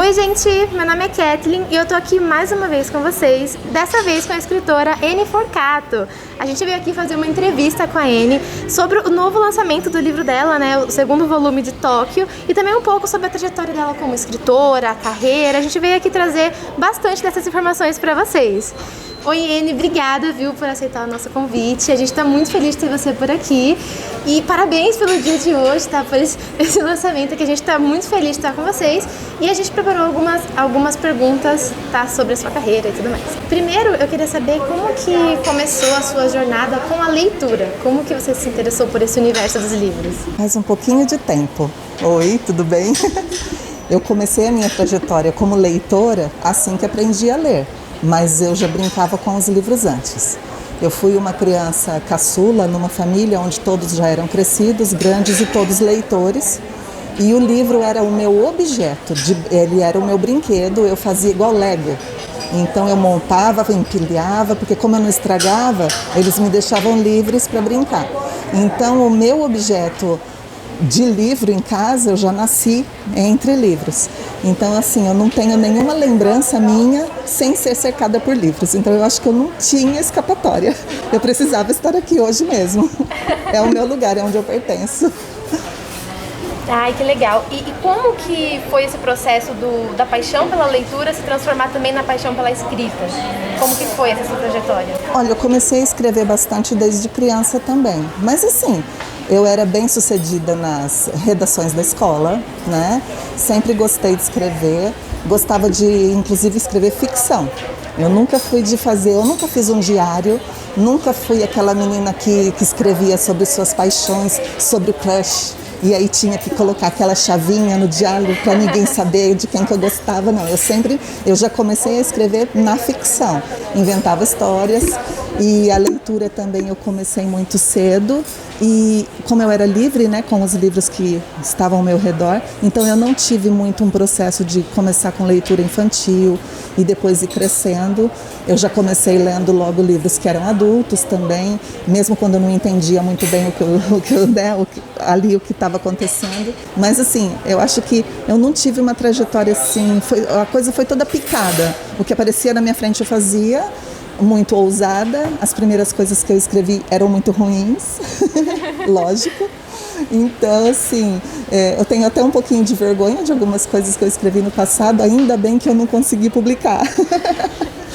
Oi gente, meu nome é Kathleen e eu tô aqui mais uma vez com vocês, dessa vez com a escritora Anne Forcato. A gente veio aqui fazer uma entrevista com a Anne sobre o novo lançamento do livro dela, né, o segundo volume de Tóquio, e também um pouco sobre a trajetória dela como escritora, a carreira. A gente veio aqui trazer bastante dessas informações para vocês. Oi, Anne, obrigada, viu, por aceitar o nosso convite. A gente está muito feliz de ter você por aqui. E parabéns pelo dia de hoje, tá? Por esse lançamento que a gente está muito feliz de estar com vocês. E a gente preparou algumas perguntas, tá? Sobre a sua carreira e tudo mais. Primeiro, eu queria saber como que começou a sua jornada com a leitura. Como que você se interessou por esse universo dos livros? Faz um pouquinho de tempo. Oi, tudo bem? Eu comecei a minha trajetória como leitora assim que aprendi a ler. Mas eu já brincava com os livros antes. Eu fui uma criança caçula numa família onde todos já eram crescidos, grandes e todos leitores. E o livro era o meu objeto, ele era o meu brinquedo, eu fazia igual Lego. Então eu montava, empilhava, porque como eu não estragava, eles me deixavam livres para brincar. Então o meu objeto de livro em casa, eu já nasci entre livros. Então, assim, eu não tenho nenhuma lembrança minha sem ser cercada por livros. Então, eu acho que eu não tinha escapatória. Eu precisava estar aqui hoje mesmo. É o meu lugar, é onde eu pertenço. Ai, que legal. E como que foi esse processo da paixão pela leitura se transformar também na paixão pela escrita? Como que foi essa sua trajetória? Olha, eu comecei a escrever bastante desde criança também. Mas assim, eu era bem sucedida nas redações da escola, né? Sempre gostei de escrever. Gostava de, inclusive, escrever ficção. Eu nunca fiz um diário. Nunca fui aquela menina que escrevia sobre suas paixões, sobre o crush. E aí tinha que colocar aquela chavinha no diálogo para ninguém saber de quem que eu gostava. Não, eu já comecei a escrever na ficção. Inventava histórias e a leitura também eu comecei muito cedo. E como eu era livre, né, com os livros que estavam ao meu redor, então eu não tive muito um processo de começar com leitura infantil e depois ir crescendo. Eu já comecei lendo logo livros que eram adultos também, mesmo quando eu não entendia muito bem o que estava acontecendo. Mas assim, eu acho que eu não tive uma trajetória assim, a coisa foi toda picada. O que aparecia na minha frente eu fazia, muito ousada. As primeiras coisas que eu escrevi eram muito ruins, lógico. Então, assim, eu tenho até um pouquinho de vergonha de algumas coisas que eu escrevi no passado, ainda bem que eu não consegui publicar.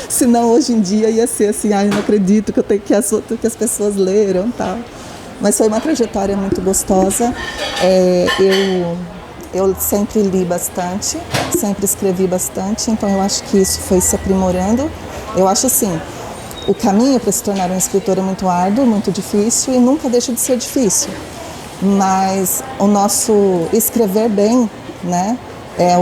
Senão, hoje em dia, ia ser assim, eu não acredito que as pessoas leram e tal. Mas foi uma trajetória muito gostosa. Eu sempre li bastante, sempre escrevi bastante, então eu acho que isso foi se aprimorando. Eu acho assim, o caminho para se tornar um escritor é muito árduo, muito difícil e nunca deixa de ser difícil. Mas o nosso escrever bem, né, é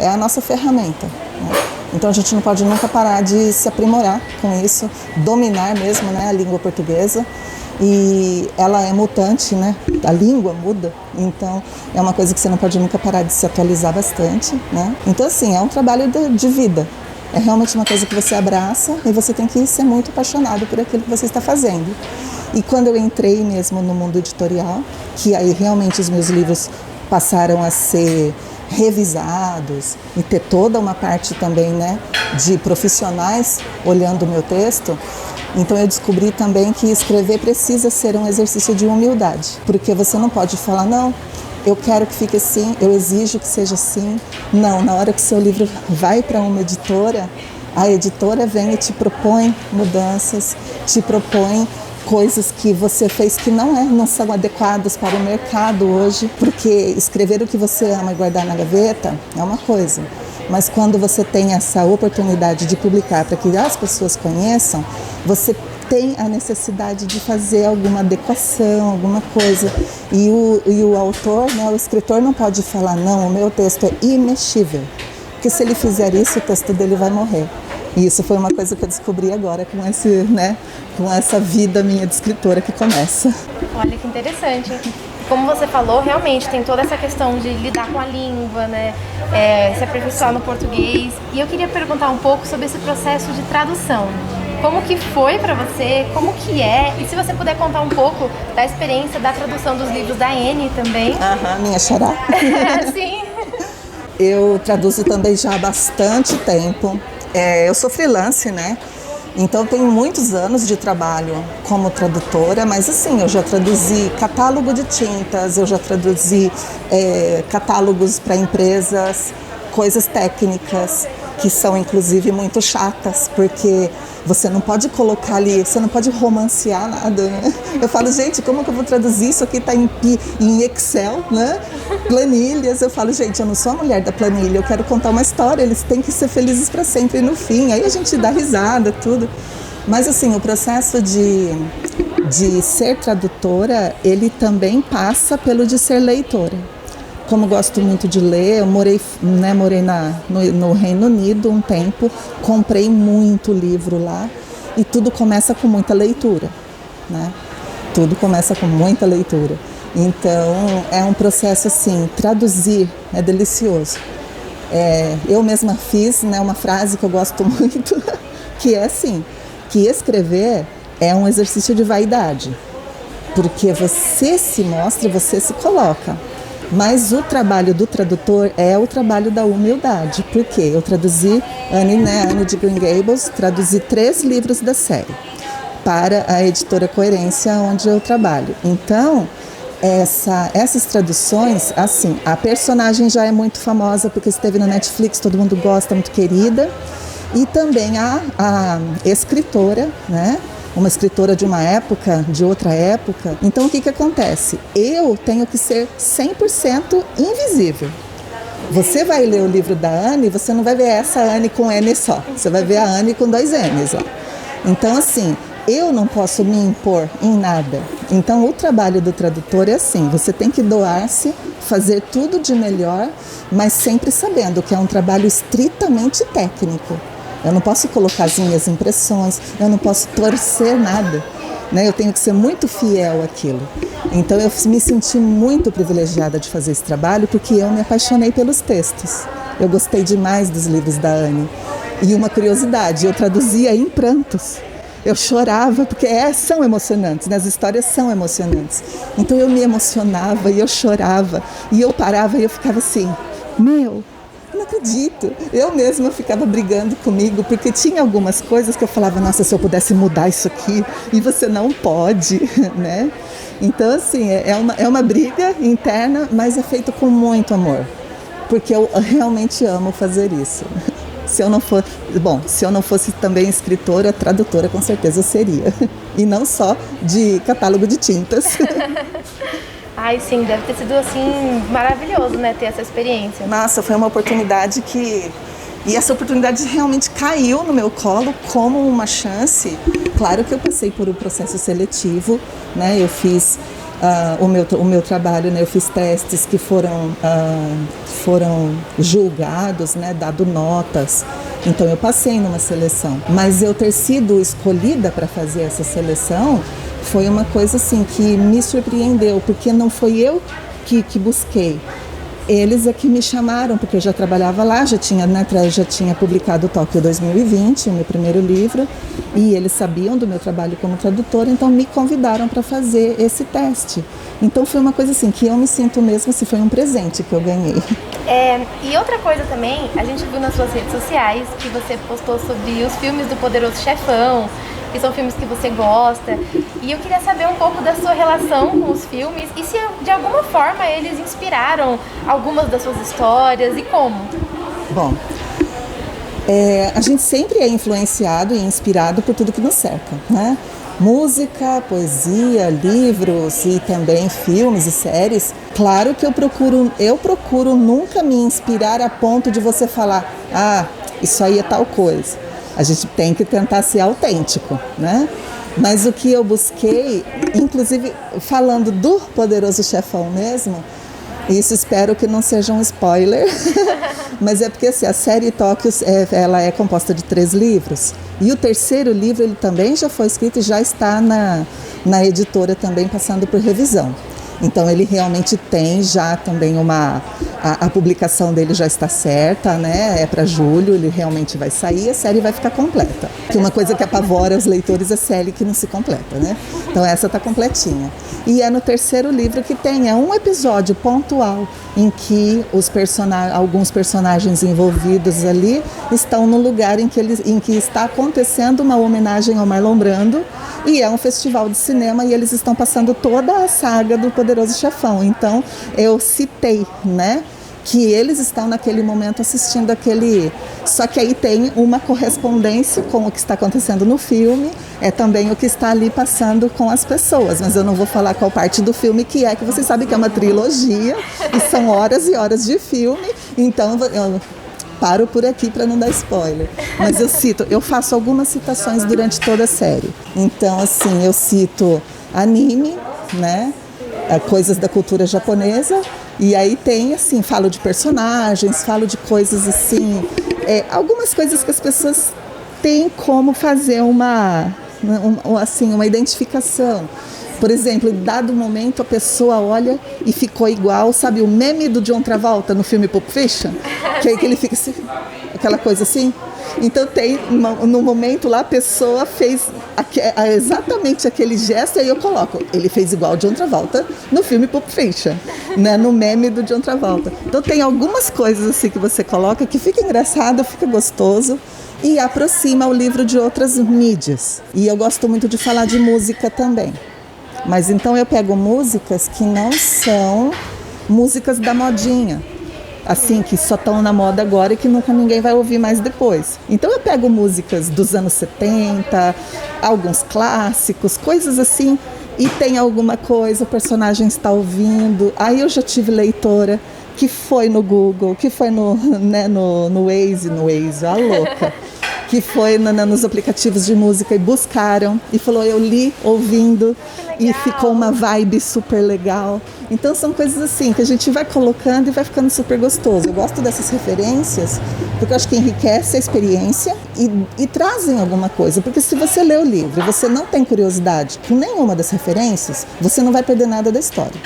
a nossa ferramenta, né? Então a gente não pode nunca parar de se aprimorar com isso, dominar mesmo, né, a língua portuguesa. E ela é mutante, né? A língua muda, então é uma coisa que você não pode nunca parar de se atualizar bastante, né? Então assim, é um trabalho de vida. É realmente uma coisa que você abraça e você tem que ser muito apaixonado por aquilo que você está fazendo. E quando eu entrei mesmo no mundo editorial, que aí realmente os meus livros passaram a ser revisados e ter toda uma parte também, né, de profissionais olhando o meu texto, então eu descobri também que escrever precisa ser um exercício de humildade, porque você não pode falar, não, eu quero que fique assim, eu exijo que seja assim. Não, na hora que o seu livro vai para uma editora, a editora vem e te propõe mudanças, te propõe coisas que você fez que não são adequadas para o mercado hoje, porque escrever o que você ama e guardar na gaveta é uma coisa, mas quando você tem essa oportunidade de publicar para que as pessoas conheçam, você tem a necessidade de fazer alguma adequação, alguma coisa. E o autor, né, o escritor não pode falar, não, o meu texto é imexível, porque se ele fizer isso, o texto dele vai morrer. E isso foi uma coisa que eu descobri agora com essa vida minha de escritora que começa. Olha que interessante. Como você falou, realmente tem toda essa questão de lidar com a língua, né? Se aperfeiçoar no português. E eu queria perguntar um pouco sobre esse processo de tradução. Como que foi para você? Como que é? E se você puder contar um pouco da experiência da tradução dos livros da Anne também. Minha xará. Sim. Eu traduzo também já há bastante tempo. Eu sou freelance, né? Então tenho muitos anos de trabalho como tradutora, mas assim, eu já traduzi catálogo de tintas, eu já traduzi catálogos para empresas, coisas técnicas que são inclusive muito chatas, porque você não pode colocar ali, você não pode romancear nada, né? Eu falo, gente, como que eu vou traduzir isso aqui? Tá em Excel, né? Planilhas. Eu falo, gente, eu não sou a mulher da planilha, eu quero contar uma história, eles têm que ser felizes para sempre no fim. Aí a gente dá risada, tudo. Mas assim, o processo de ser tradutora, ele também passa pelo de ser leitora. Como gosto muito de ler, eu morei no Reino Unido um tempo, comprei muito livro lá e tudo começa com muita leitura, né? Tudo começa com muita leitura. Então, é um processo assim, traduzir é delicioso. Eu mesma fiz, né, uma frase que eu gosto muito, que é assim, que escrever é um exercício de vaidade, porque você se mostra, você se coloca. Mas o trabalho do tradutor é o trabalho da humildade. Por quê? Eu traduzi Anne de Green Gables, traduzi 3 livros da série para a editora Coerência, onde eu trabalho. Então, essas traduções, assim, a personagem já é muito famosa porque esteve na Netflix, todo mundo gosta, muito querida. E também a escritora, né? Uma escritora de uma época, de outra época. Então, o que acontece? Eu tenho que ser 100% invisível. Você vai ler o livro da Anne, você não vai ver essa Anne com N só. Você vai ver a Anne com 2 N's. Ó. Então, assim, eu não posso me impor em nada. Então, o trabalho do tradutor é assim, você tem que doar-se, fazer tudo de melhor, mas sempre sabendo que é um trabalho estritamente técnico. Eu não posso colocar as minhas impressões, eu não posso torcer nada, né? Eu tenho que ser muito fiel àquilo. Então eu me senti muito privilegiada de fazer esse trabalho porque eu me apaixonei pelos textos. Eu gostei demais dos livros da Anne. E uma curiosidade, eu traduzia em prantos. Eu chorava porque são emocionantes, né? As histórias são emocionantes. Então eu me emocionava e eu chorava e eu parava e eu ficava assim, não acredito. Eu mesma ficava brigando comigo, porque tinha algumas coisas que eu falava, nossa, se eu pudesse mudar isso aqui, e você não pode, né? Então, assim, é uma briga interna, mas é feito com muito amor, porque eu realmente amo fazer isso. Se eu não fosse também escritora, tradutora, com certeza eu seria. E não só de catálogo de tintas. Ai, sim, deve ter sido, assim, maravilhoso, né, ter essa experiência. Nossa, foi uma oportunidade E essa oportunidade realmente caiu no meu colo como uma chance. Claro que eu passei por um processo seletivo, né, eu fiz o meu trabalho, né, eu fiz testes que foram julgados, né, dado notas. Então eu passei numa seleção. Mas eu ter sido escolhida para fazer essa seleção foi uma coisa assim que me surpreendeu, porque não foi eu que busquei. Eles é que me chamaram, porque eu já trabalhava lá, já tinha publicado o Tóquio 2020, o meu primeiro livro, e eles sabiam do meu trabalho como tradutora, então me convidaram para fazer esse teste. Então foi uma coisa assim, que eu me sinto mesmo, se foi um presente que eu ganhei. E outra coisa também, a gente viu nas suas redes sociais que você postou sobre os filmes do Poderoso Chefão, que são filmes que você gosta, e eu queria saber um pouco da sua relação com os filmes e se de alguma forma eles inspiraram algumas das suas histórias e como. Bom, a gente sempre é influenciado e inspirado por tudo que nos cerca, né? Música, poesia, livros e também filmes e séries. Claro que eu procuro nunca me inspirar a ponto de você falar, isso aí é tal coisa. A gente tem que tentar ser autêntico, né? Mas o que eu busquei, inclusive falando do Poderoso Chefão mesmo, isso espero que não seja um spoiler, mas é porque assim, a série Tóquio ela é composta de 3 livros. E o terceiro livro ele também já foi escrito e já está na editora também passando por revisão. Então ele realmente tem já também a publicação dele já está certa, né? É para julho, ele realmente vai sair, a série vai ficar completa. Que uma coisa que apavora os leitores é a série que não se completa, né? Então essa está completinha. E é no terceiro livro que tem um episódio pontual em que alguns personagens envolvidos ali estão no lugar em que está acontecendo uma homenagem ao Marlon Brando, e é um festival de cinema e eles estão passando toda a saga do Poderoso Chefão. Então eu citei, né, que eles estão naquele momento assistindo aquele... Só que aí tem uma correspondência com o que está acontecendo no filme, é também o que está ali passando com as pessoas, mas eu não vou falar qual parte do filme que é, que vocês sabem que é uma trilogia e são horas e horas de filme, então eu paro por aqui para não dar spoiler. Mas eu faço algumas citações durante toda a série. Então, assim, eu cito anime, né? Coisas da cultura japonesa, e aí tem, assim, falo de personagens, falo de coisas assim, algumas coisas que as pessoas têm como fazer uma identificação. Por exemplo, em dado momento a pessoa olha e ficou igual, sabe o meme do John Travolta no filme Pulp Fiction? Que aí que ele fica assim, aquela coisa assim. Então tem, no momento lá, a pessoa fez exatamente aquele gesto, e aí eu coloco, ele fez igual o John Travolta no filme Pulp Fiction, né, no meme do John Travolta. Então tem algumas coisas assim que você coloca que fica engraçado, fica gostoso e aproxima o livro de outras mídias. E eu gosto muito de falar de música também. Mas então eu pego músicas que não são músicas da modinha, assim, que só estão na moda agora e que nunca ninguém vai ouvir mais depois. Então eu pego músicas dos anos 70, alguns clássicos, coisas assim, e tem alguma coisa, o personagem está ouvindo. Aí eu já tive leitora que foi no Google, que foi no Waze, a louca, que foi nos aplicativos de música e buscaram, e falou, eu li ouvindo, e ficou uma vibe super legal. Então são coisas assim que a gente vai colocando e vai ficando super gostoso. Eu gosto dessas referências porque eu acho que enriquece a experiência e trazem alguma coisa. Porque se você lê o livro e você não tem curiosidade com nenhuma das referências, você não vai perder nada da história.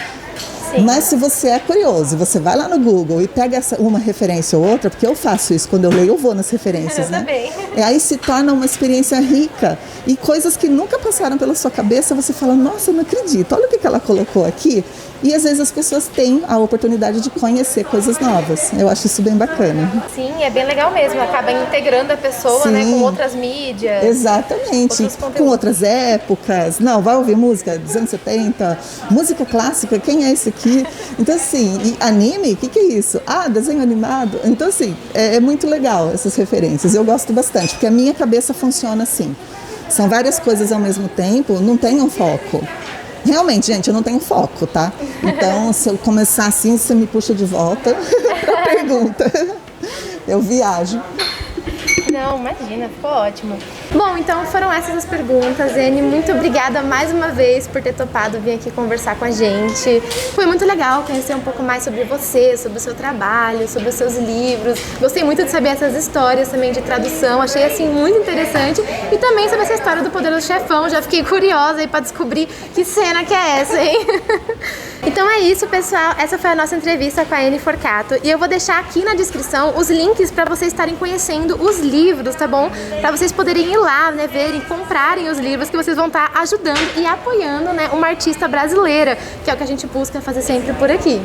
Sim. Mas se você é curioso, você vai lá no Google e pega uma referência ou outra, porque eu faço isso, quando eu leio eu vou nas referências, né? Também. E aí se torna uma experiência rica e coisas que nunca passaram pela sua cabeça, você fala, nossa, eu não acredito, olha o que ela colocou aqui. E às vezes as pessoas têm a oportunidade de conhecer coisas novas. Eu acho isso bem bacana. Sim, é bem legal mesmo. Acaba integrando a pessoa, né, com outras mídias. Exatamente. Com outras épocas. Não, vai ouvir música dos anos 70, música clássica, quem é esse aqui? Então, assim, e anime, o que é isso? Ah, desenho animado. Então, assim, é muito legal essas referências. Eu gosto bastante, porque a minha cabeça funciona assim. São várias coisas ao mesmo tempo, não tem um foco. Realmente, gente, eu não tenho foco, tá? Então, se eu começar assim, você me puxa de volta pra pergunta. Eu viajo. Não, imagina, ficou ótimo. Bom, então foram essas as perguntas, Eni. Muito obrigada mais uma vez por ter topado vir aqui conversar com a gente. Foi muito legal conhecer um pouco mais sobre você, sobre o seu trabalho, sobre os seus livros. Gostei muito de saber essas histórias também de tradução, achei assim muito interessante. E também sobre essa história do Poderoso Chefão, já fiquei curiosa aí pra descobrir que cena que é essa, hein? Então é isso, pessoal. Essa foi a nossa entrevista com a Eni Forcato. E eu vou deixar aqui na descrição os links para vocês estarem conhecendo os livros, tá bom? Para vocês poderem ir lá, né, verem, comprarem os livros, que vocês vão estar ajudando e apoiando, né, uma artista brasileira, que é o que a gente busca fazer sempre por aqui.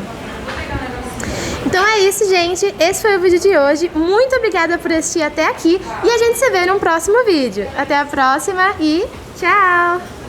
Então é isso, gente. Esse foi o vídeo de hoje. Muito obrigada por assistir até aqui e a gente se vê num próximo vídeo. Até a próxima e tchau!